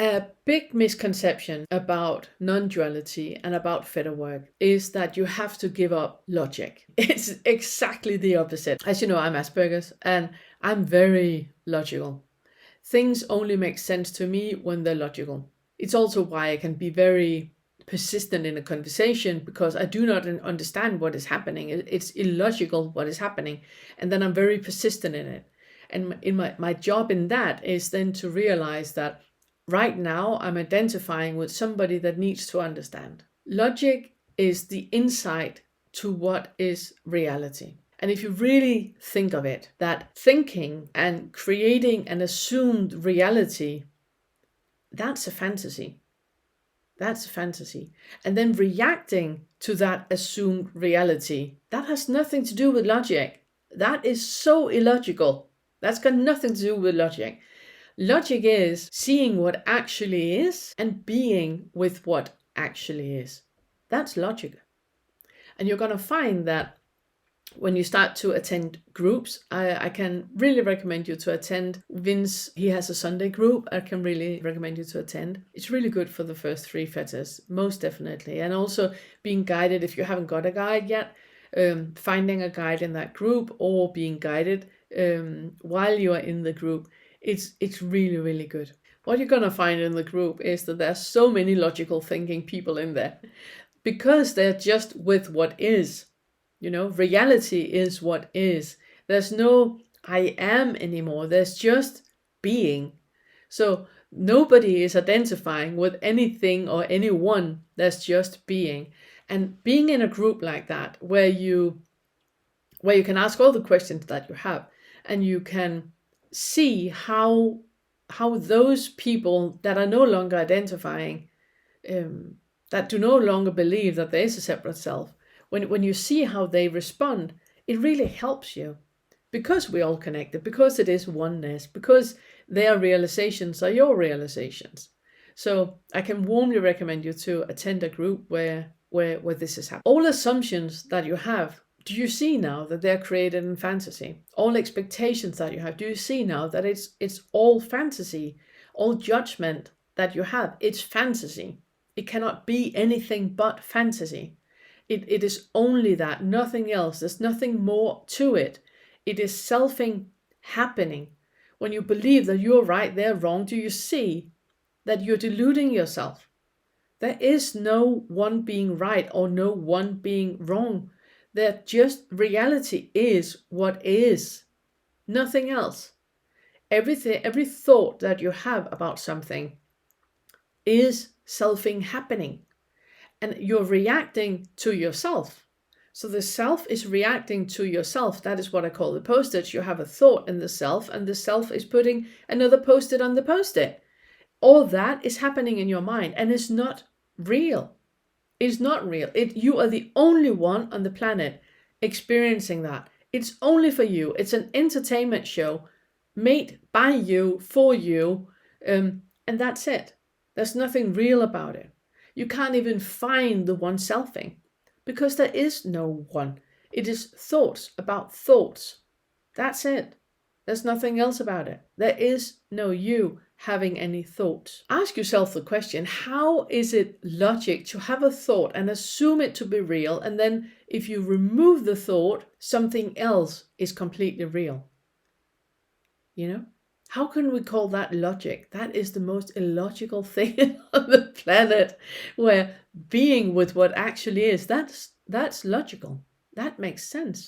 A big misconception about non-duality and about Fetter work is that you have to give up logic. It's exactly the opposite. As you know, I'm Asperger's and I'm very logical. Things only make sense to me when they're logical. It's also why I can be very persistent in a conversation, because I do not understand what is happening. It's illogical what is happening. And then I'm very persistent in it. And in my job in that is then to realize that right now I'm identifying with somebody that needs to understand. Logic is the insight to what is reality. And if you really think of it, that thinking and creating an assumed reality, that's a fantasy. That's a fantasy. And then reacting to that assumed reality, that has nothing to do with logic. That is so illogical. That's got nothing to do with logic. Logic is seeing what actually is and being with what actually is. That's logic. And you're going to find that when you start to attend groups, I can really recommend you to attend. Vince, he has a Sunday group. I can really recommend you to attend. It's really good for the first 3 fetters, most definitely. And also being guided, if you haven't got a guide yet, finding a guide in that group or being guided while you are in the group, it's really, really good. What you're going to find in the group is that there's so many logical thinking people in there because they're just with what is. Reality is what is. There's no I am anymore. There's just being. So nobody is identifying with anything or anyone. There's just being. And being in a group like that, where you can ask all the questions that you have, and you can see how those people that are no longer identifying, that do no longer believe that there is a separate self, when you see how they respond, it really helps you, because we're all connected, because it is oneness, because their realizations are your realizations. So I can warmly recommend you to attend a group where this is happening. All assumptions that you have, do you see now that they're created in fantasy? All expectations that you have, do you see now that it's all fantasy? All judgment that you have, it's fantasy. It cannot be anything but fantasy. It is only that, nothing else. There's nothing more to it. It is selfing happening. When you believe that you're right, they're wrong, do you see that you're deluding yourself? There is no one being right or no one being wrong. That just reality is what is. Nothing else. Every thought that you have about something is selfing happening. And you're reacting to yourself. So the self is reacting to yourself. That is what I call the post-it. You have a thought in the self, and the self is putting another post-it on the post-it. All that is happening in your mind, and it's not real. It's not real. You are the only one on the planet experiencing that. It's only for you. It's an entertainment show made by you, for you, and that's it. There's nothing real about it. You can't even find the one selfing, because there is no one. It is thoughts about thoughts. That's it. There's nothing else about it. There is no you having any thoughts. Ask yourself the question, how is it logic to have a thought and assume it to be real, and then if you remove the thought, something else is completely real? How can we call that logic? That is the most illogical thing on the planet, where being with what actually is, that's logical. That makes sense.